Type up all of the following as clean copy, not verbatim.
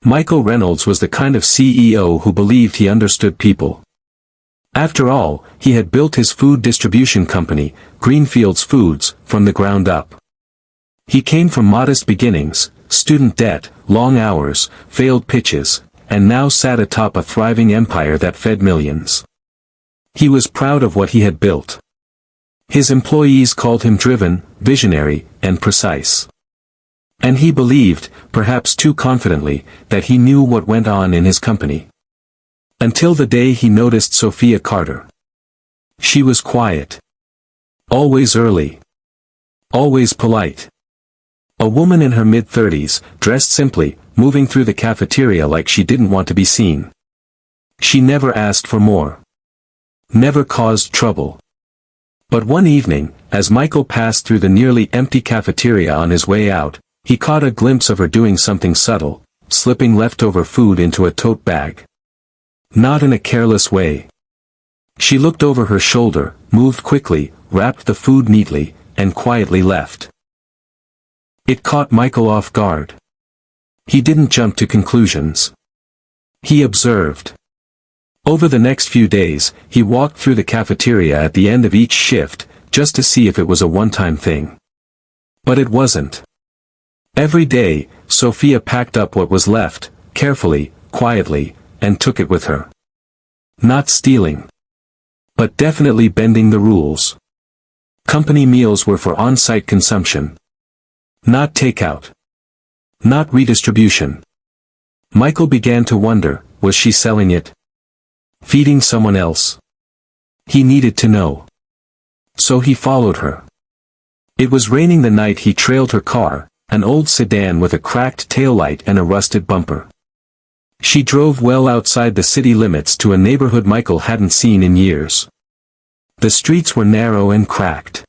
Michael Reynolds was the kind of CEO who believed he understood people. After all, he had built his food distribution company, Greenfields Foods, from the ground up. He came from modest beginnings, student debt, long hours, failed pitches, and now sat atop a thriving empire that fed millions. He was proud of what he had built. His employees called him driven, visionary, and precise. And he believed, perhaps too confidently, that he knew what went on in his company. Until the day he noticed Sophia Carter. She was quiet. Always early. Always polite. A woman in her mid-30s, dressed simply, moving through the cafeteria like she didn't want to be seen. She never asked for more. Never caused trouble. But one evening, as Michael passed through the nearly empty cafeteria on his way out, he caught a glimpse of her doing something subtle, slipping leftover food into a tote bag. Not in a careless way. She looked over her shoulder, moved quickly, wrapped the food neatly, and quietly left. It caught Michael off guard. He didn't jump to conclusions. He observed. Over the next few days, he walked through the cafeteria at the end of each shift, just to see if it was a one-time thing. But it wasn't. Every day, Sophia packed up what was left, carefully, quietly, and took it with her. Not stealing. But definitely bending the rules. Company meals were for on-site consumption. Not takeout. Not redistribution. Michael began to wonder, was she selling it? Feeding someone else? He needed to know. So he followed her. It was raining the night he trailed her car, an old sedan with a cracked taillight and a rusted bumper. She drove well outside the city limits to a neighborhood Michael hadn't seen in years. The streets were narrow and cracked.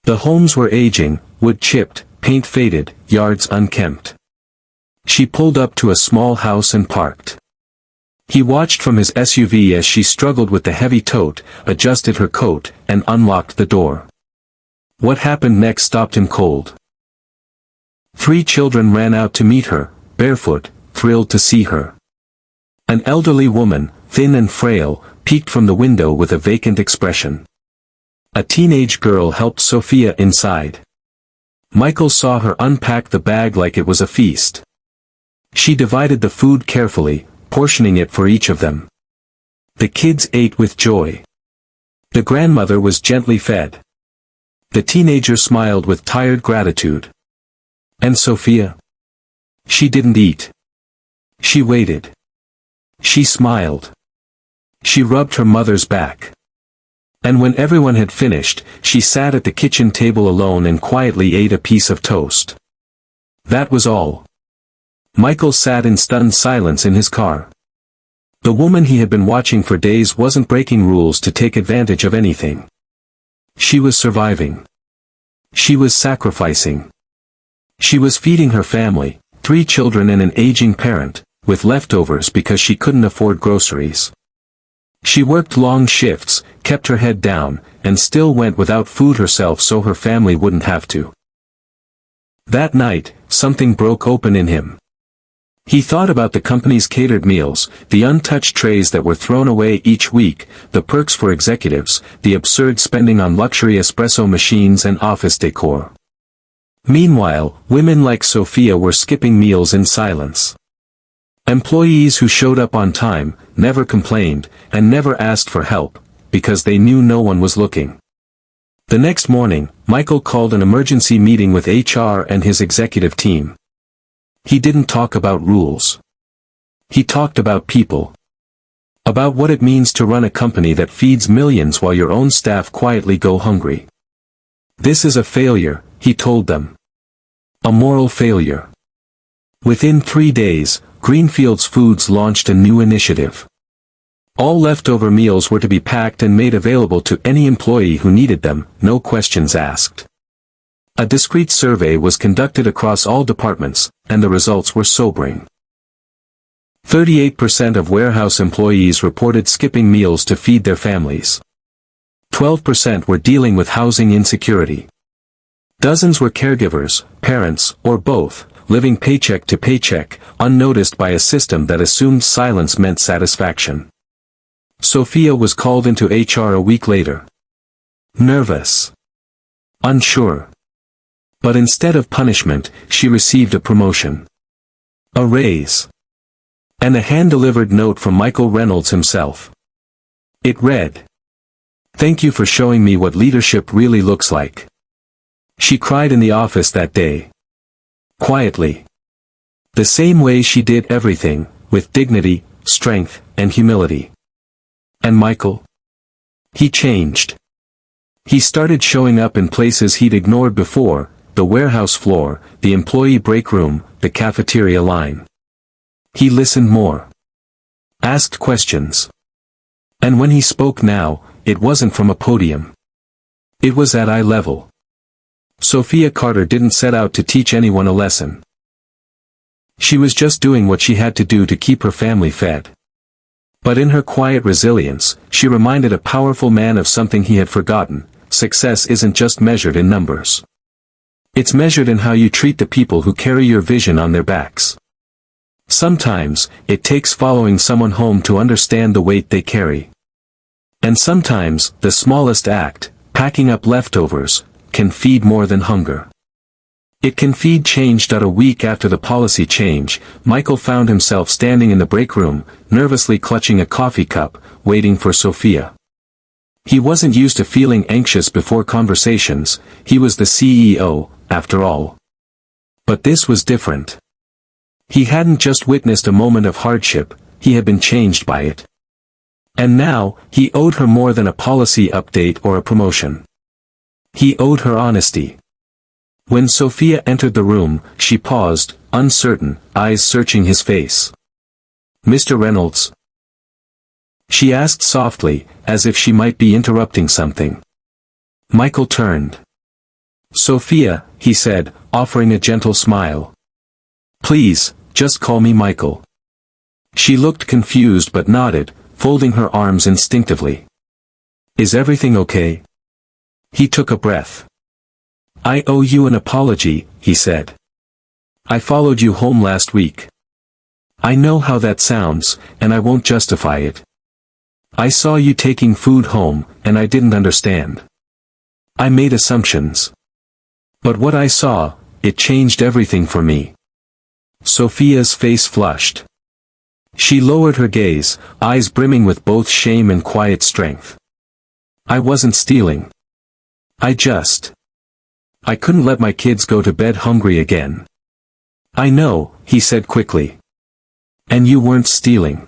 The homes were aging, wood chipped, paint faded, yards unkempt. She pulled up to a small house and parked. He watched from his SUV as she struggled with the heavy tote, adjusted her coat, and unlocked the door. What happened next stopped him cold. 3 children ran out to meet her, barefoot, thrilled to see her. An elderly woman, thin and frail, peeked from the window with a vacant expression. A teenage girl helped Sophia inside. Michael saw her unpack the bag like it was a feast. She divided the food carefully, portioning it for each of them. The kids ate with joy. The grandmother was gently fed. The teenager smiled with tired gratitude. And Sophia? She didn't eat. She waited. She smiled. She rubbed her mother's back. And when everyone had finished, she sat at the kitchen table alone and quietly ate a piece of toast. That was all. Michael sat in stunned silence in his car. The woman he had been watching for days wasn't breaking rules to take advantage of anything. She was surviving. She was sacrificing. She was feeding her family, 3 children and an aging parent, with leftovers because she couldn't afford groceries. She worked long shifts, kept her head down, and still went without food herself so her family wouldn't have to. That night, something broke open in him. He thought about the company's catered meals, the untouched trays that were thrown away each week, the perks for executives, the absurd spending on luxury espresso machines and office decor. Meanwhile, women like Sophia were skipping meals in silence. Employees who showed up on time, never complained, and never asked for help, because they knew no one was looking. The next morning, Michael called an emergency meeting with HR and his executive team. He didn't talk about rules. He talked about people. About what it means to run a company that feeds millions while your own staff quietly go hungry. This is a failure, he told them. A moral failure. Within 3 days, Greenfields Foods launched a new initiative. All leftover meals were to be packed and made available to any employee who needed them, no questions asked. A discreet survey was conducted across all departments, and the results were sobering. 38% of warehouse employees reported skipping meals to feed their families. 12% were dealing with housing insecurity. Dozens were caregivers, parents, or both, living paycheck to paycheck, unnoticed by a system that assumed silence meant satisfaction. Sophia was called into HR a week later. Nervous. Unsure. But instead of punishment, she received a promotion. A raise. And a hand-delivered note from Michael Reynolds himself. It read, "Thank you for showing me what leadership really looks like." She cried in the office that day. Quietly. The same way she did everything, with dignity, strength, and humility. And Michael? He changed. He started showing up in places he'd ignored before, the warehouse floor, the employee break room, the cafeteria line. He listened more. Asked questions. And when he spoke now, it wasn't from a podium. It was at eye level. Sophia Carter didn't set out to teach anyone a lesson. She was just doing what she had to do to keep her family fed. But in her quiet resilience, she reminded a powerful man of something he had forgotten: success isn't just measured in numbers. It's measured in how you treat the people who carry your vision on their backs. Sometimes, it takes following someone home to understand the weight they carry. And sometimes, the smallest act, packing up leftovers, can feed more than hunger. It can feed change. A week after the policy change, Michael found himself standing in the break room, nervously clutching a coffee cup, waiting for Sophia. He wasn't used to feeling anxious before conversations. He was the CEO, after all. But this was different. He hadn't just witnessed a moment of hardship, he had been changed by it. And now, he owed her more than a policy update or a promotion. He owed her honesty. When Sophia entered the room, she paused, uncertain, eyes searching his face. "Mr. Reynolds?" She asked softly, as if she might be interrupting something. Michael turned. "Sophia," he said, offering a gentle smile. "Please, just call me Michael." She looked confused but nodded, folding her arms instinctively. "Is everything okay?" He took a breath. "I owe you an apology," he said. "I followed you home last week. I know how that sounds, and I won't justify it. I saw you taking food home, and I didn't understand. I made assumptions. But what I saw, it changed everything for me." Sophia's face flushed. She lowered her gaze, eyes brimming with both shame and quiet strength. "I wasn't stealing. I couldn't let my kids go to bed hungry again." "I know," he said quickly. "And you weren't stealing.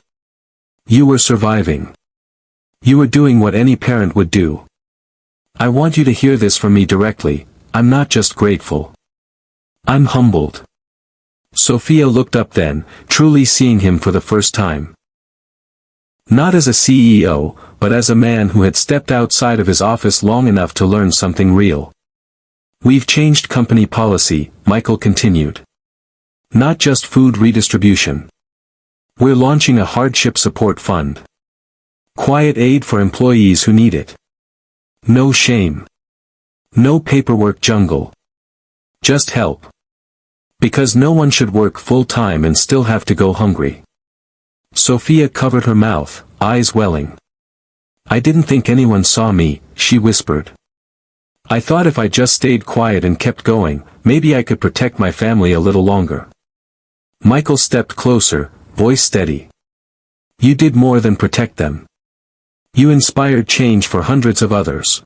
You were surviving. You were doing what any parent would do. I want you to hear this from me directly: I'm not just grateful. I'm humbled." Sophia looked up then, truly seeing him for the first time. Not as a CEO, but as a man who had stepped outside of his office long enough to learn something real. "We've changed company policy," Michael continued. "Not just food redistribution. We're launching a hardship support fund. Quiet aid for employees who need it. No shame. No paperwork jungle. Just help. Because no one should work full-time and still have to go hungry." Sophia covered her mouth, eyes welling. "I didn't think anyone saw me," she whispered. "I thought if I just stayed quiet and kept going, maybe I could protect my family a little longer." Michael stepped closer, voice steady. "You did more than protect them. You inspired change for hundreds of others."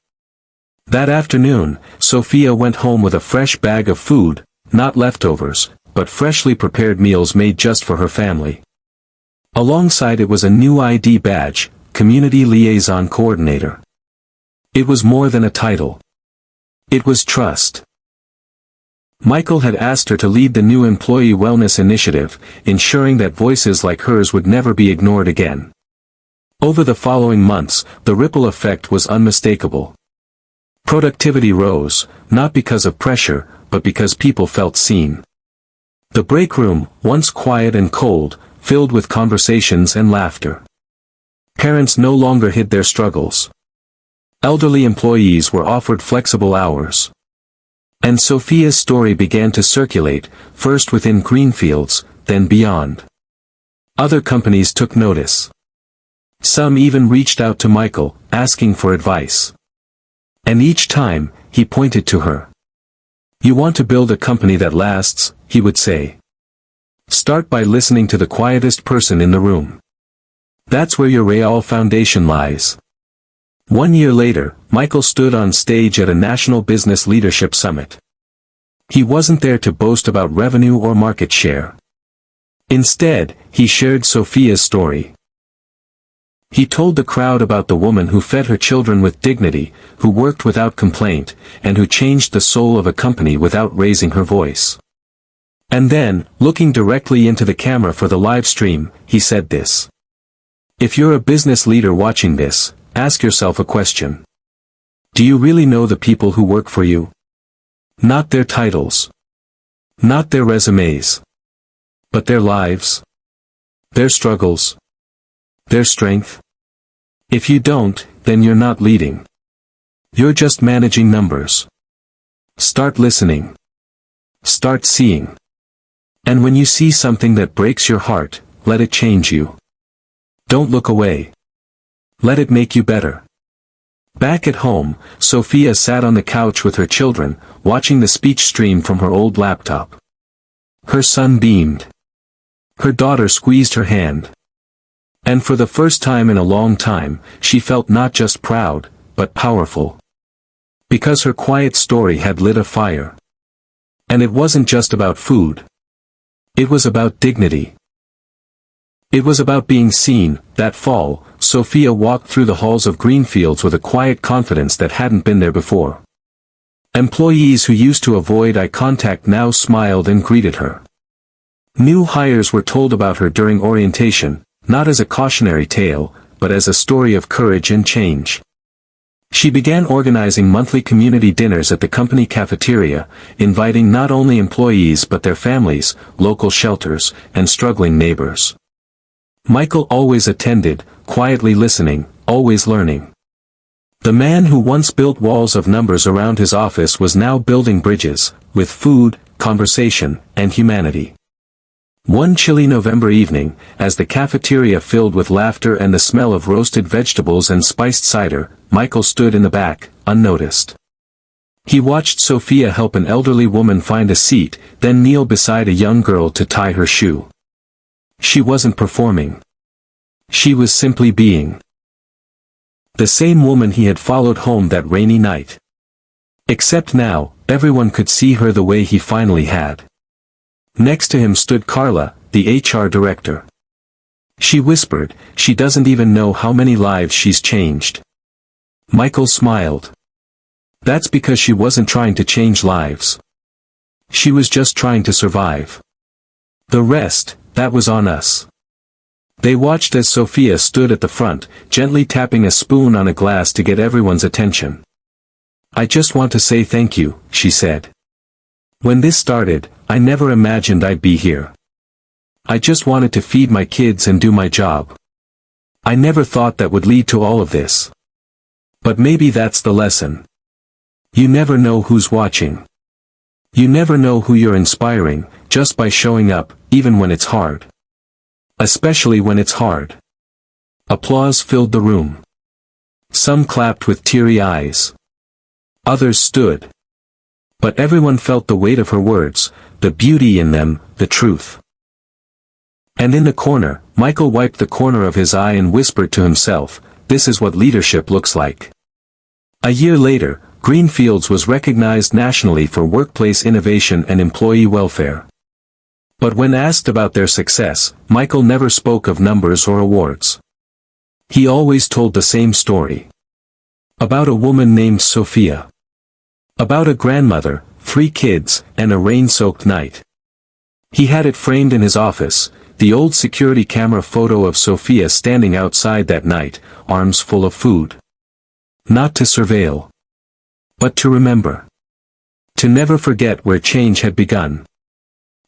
That afternoon, Sophia went home with a fresh bag of food, not leftovers, but freshly prepared meals made just for her family. Alongside it was a new ID badge, Community Liaison Coordinator. It was more than a title. It was trust. Michael had asked her to lead the new employee wellness initiative, ensuring that voices like hers would never be ignored again. Over the following months, the ripple effect was unmistakable. Productivity rose, not because of pressure, but because people felt seen. The break room, once quiet and cold, filled with conversations and laughter. Parents no longer hid their struggles. Elderly employees were offered flexible hours. And Sophia's story began to circulate, first within Greenfields, then beyond. Other companies took notice. Some even reached out to Michael, asking for advice. And each time, he pointed to her. "You want to build a company that lasts," he would say. "Start by listening to the quietest person in the room. That's where your real foundation lies." 1 year later, Michael stood on stage at a national business leadership summit. He wasn't there to boast about revenue or market share. Instead, he shared Sophia's story. He told the crowd about the woman who fed her children with dignity, who worked without complaint, and who changed the soul of a company without raising her voice. And then, looking directly into the camera for the live stream, he said this. "If you're a business leader watching this, ask yourself a question. Do you really know the people who work for you? Not their titles. Not their resumes. But their lives. Their struggles. Their strength. If you don't, then you're not leading. You're just managing numbers. Start listening. Start seeing. And when you see something that breaks your heart, let it change you. Don't look away. Let it make you better." Back at home, Sophia sat on the couch with her children, watching the speech stream from her old laptop. Her son beamed. Her daughter squeezed her hand. And for the first time in a long time, she felt not just proud, but powerful. Because her quiet story had lit a fire. And it wasn't just about food. It was about dignity. It was about being seen. That fall, Sophia walked through the halls of Greenfields with a quiet confidence that hadn't been there before. Employees who used to avoid eye contact now smiled and greeted her. New hires were told about her during orientation, not as a cautionary tale, but as a story of courage and change. She began organizing monthly community dinners at the company cafeteria, inviting not only employees but their families, local shelters, and struggling neighbors. Michael always attended, quietly listening, always learning. The man who once built walls of numbers around his office was now building bridges, with food, conversation, and humanity. One chilly November evening, as the cafeteria filled with laughter and the smell of roasted vegetables and spiced cider, Michael stood in the back, unnoticed. He watched Sophia help an elderly woman find a seat, then kneel beside a young girl to tie her shoe. She wasn't performing. She was simply being. The same woman he had followed home that rainy night. Except now, everyone could see her the way he finally had. Next to him stood Carla, the HR director. She whispered, "She doesn't even know how many lives she's changed." Michael smiled. That's because she wasn't trying to change lives. She was just trying to survive. The rest, that was on us. They watched as Sophia stood at the front, gently tapping a spoon on a glass to get everyone's attention. "I just want to say thank you," she said. "When this started, I never imagined I'd be here. I just wanted to feed my kids and do my job. I never thought that would lead to all of this. But maybe that's the lesson. You never know who's watching. You never know who you're inspiring, just by showing up, even when it's hard. Especially when it's hard." Applause filled the room. Some clapped with teary eyes. Others stood. But everyone felt the weight of her words, the beauty in them, the truth. And in the corner, Michael wiped the corner of his eye and whispered to himself, "This is what leadership looks like." A year later, Greenfields was recognized nationally for workplace innovation and employee welfare. But when asked about their success, Michael never spoke of numbers or awards. He always told the same story. About a woman named Sophia. About a grandmother, 3 kids, and a rain-soaked night. He had it framed in his office, the old security camera photo of Sophia standing outside that night, arms full of food. Not to surveil. But to remember. To never forget where change had begun.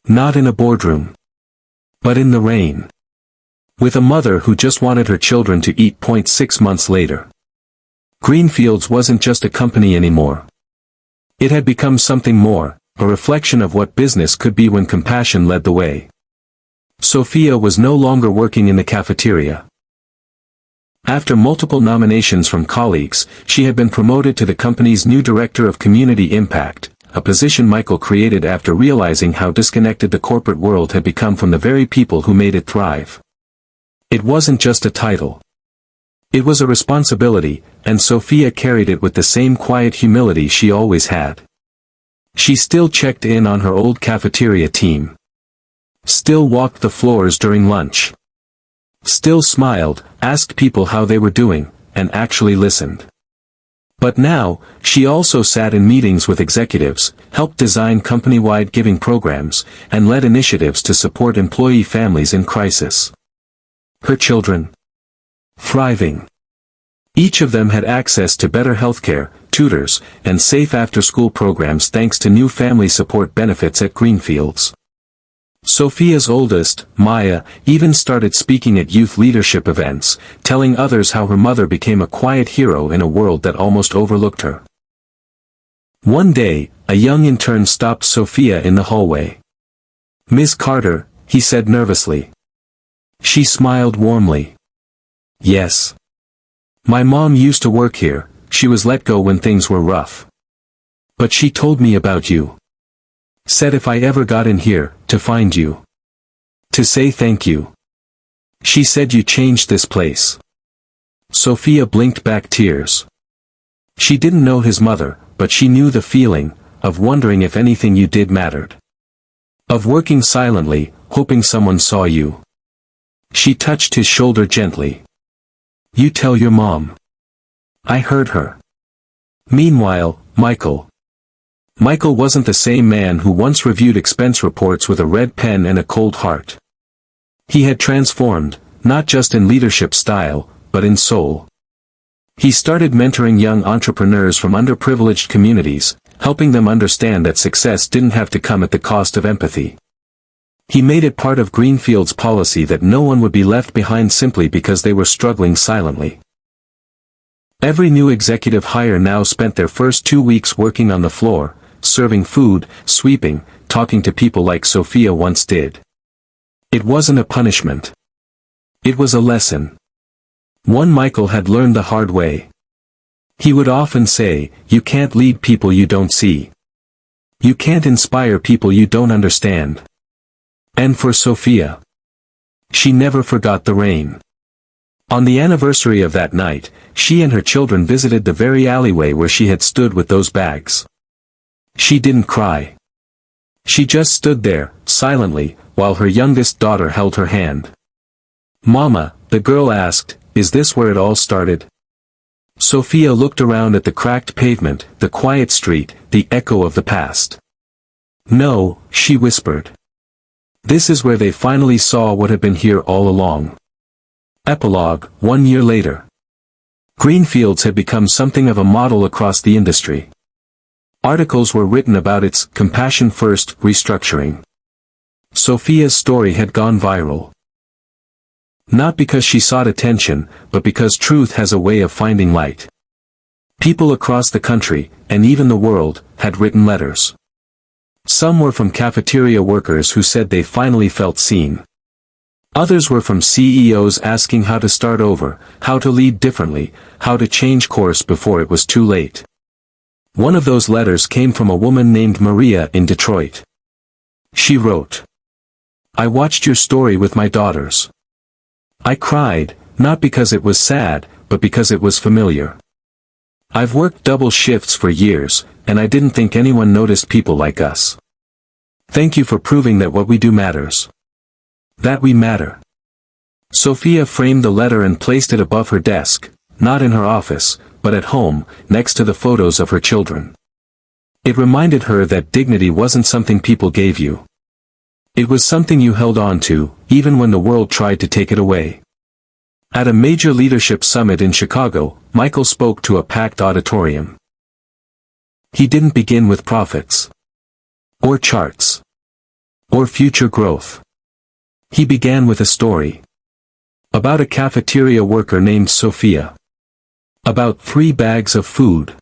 Not in a boardroom. But in the rain. With a mother who just wanted her children to eat. 6 months later. Greenfields wasn't just a company anymore. It had become something more, a reflection of what business could be when compassion led the way. Sophia was no longer working in the cafeteria. After multiple nominations from colleagues, she had been promoted to the company's new Director of Community Impact, a position Michael created after realizing how disconnected the corporate world had become from the very people who made it thrive. It wasn't just a title. It was a responsibility, and Sophia carried it with the same quiet humility she always had. She still checked in on her old cafeteria team. Still walked the floors during lunch. Still smiled, asked people how they were doing, and actually listened. But now, she also sat in meetings with executives, helped design company-wide giving programs, and led initiatives to support employee families in crisis. Her children? Thriving. Each of them had access to better healthcare, tutors, and safe after-school programs thanks to new family support benefits at Greenfields. Sophia's oldest, Maya, even started speaking at youth leadership events, telling others how her mother became a quiet hero in a world that almost overlooked her. One day, a young intern stopped Sophia in the hallway. "Miss Carter," he said nervously. She smiled warmly. "Yes. My mom used to work here. She was let go when things were rough. But she told me about you. Said if I ever got in here, to find you. To say thank you. She said you changed this place." Sophia blinked back tears. She didn't know his mother, but she knew the feeling, of wondering if anything you did mattered. Of working silently, hoping someone saw you. She touched his shoulder gently. "You tell your mom. I heard her." Meanwhile, Michael wasn't the same man who once reviewed expense reports with a red pen and a cold heart. He had transformed, not just in leadership style, but in soul. He started mentoring young entrepreneurs from underprivileged communities, helping them understand that success didn't have to come at the cost of empathy. He made it part of Greenfield's policy that no one would be left behind simply because they were struggling silently. Every new executive hire now spent their first 2 weeks working on the floor, serving food, sweeping, talking to people like Sophia once did. It wasn't a punishment. It was a lesson. One Michael had learned the hard way. He would often say, "You can't lead people you don't see. You can't inspire people you don't understand." And for Sophia, she never forgot the rain. On the anniversary of that night, she and her children visited the very alleyway where she had stood with those bags. She didn't cry. She just stood there, silently, while her youngest daughter held her hand. "Mama," the girl asked, "is this where it all started?" Sophia looked around at the cracked pavement, the quiet street, the echo of the past. "No," she whispered. "This is where they finally saw what had been here all along." Epilogue, 1 year later. Greenfields had become something of a model across the industry. Articles were written about its compassion-first restructuring. Sophia's story had gone viral. Not because she sought attention, but because truth has a way of finding light. People across the country, and even the world, had written letters. Some were from cafeteria workers who said they finally felt seen. Others were from CEOs asking how to start over, how to lead differently, how to change course before it was too late. One of those letters came from a woman named Maria in Detroit. She wrote, "I watched your story with my daughters. I cried, not because it was sad, but because it was familiar. I've worked double shifts for years, and I didn't think anyone noticed people like us. Thank you for proving that what we do matters. That we matter." Sophia framed the letter and placed it above her desk, not in her office, but at home, next to the photos of her children. It reminded her that dignity wasn't something people gave you. It was something you held on to, even when the world tried to take it away. At a major leadership summit in Chicago, Michael spoke to a packed auditorium. He didn't begin with profits. Or charts. Or future growth. He began with a story. About a cafeteria worker named Sophia. About 3 bags of food.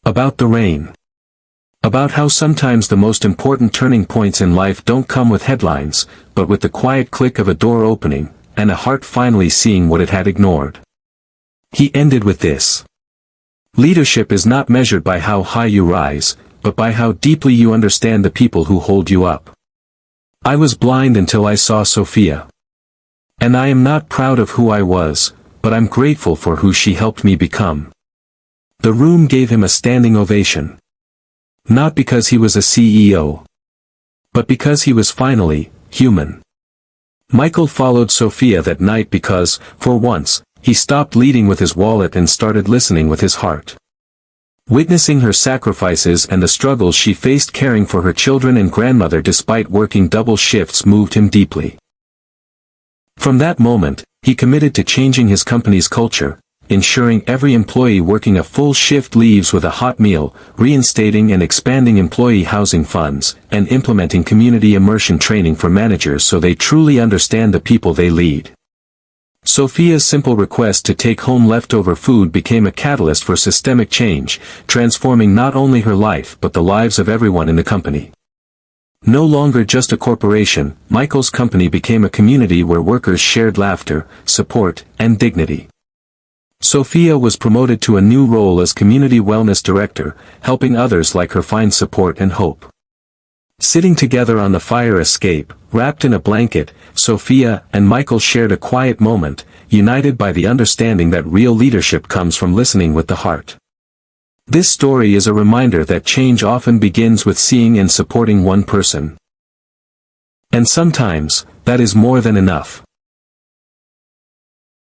About the rain. About how sometimes the most important turning points in life don't come with headlines, but with the quiet click of a door opening, and a heart finally seeing what it had ignored. He ended with this. Leadership is not measured by how high you rise, but by how deeply you understand the people who hold you up. I was blind until I saw Sophia. And I am not proud of who I was, but I'm grateful for who she helped me become. The room gave him a standing ovation. Not because he was a CEO, but because he was finally human. Michael followed Sophia that night because, for once, he stopped leading with his wallet and started listening with his heart. Witnessing her sacrifices and the struggles she faced caring for her children and grandmother despite working double shifts moved him deeply. From that moment, he committed to changing his company's culture, ensuring every employee working a full shift leaves with a hot meal, reinstating and expanding employee housing funds, and implementing community immersion training for managers so they truly understand the people they lead. Sophia's simple request to take home leftover food became a catalyst for systemic change, transforming not only her life but the lives of everyone in the company. No longer just a corporation, Michael's company became a community where workers shared laughter, support, and dignity. Sophia was promoted to a new role as Community Wellness Director, helping others like her find support and hope. Sitting together on the fire escape, wrapped in a blanket, Sophia and Michael shared a quiet moment, united by the understanding that real leadership comes from listening with the heart. This story is a reminder that change often begins with seeing and supporting one person. And sometimes, that is more than enough.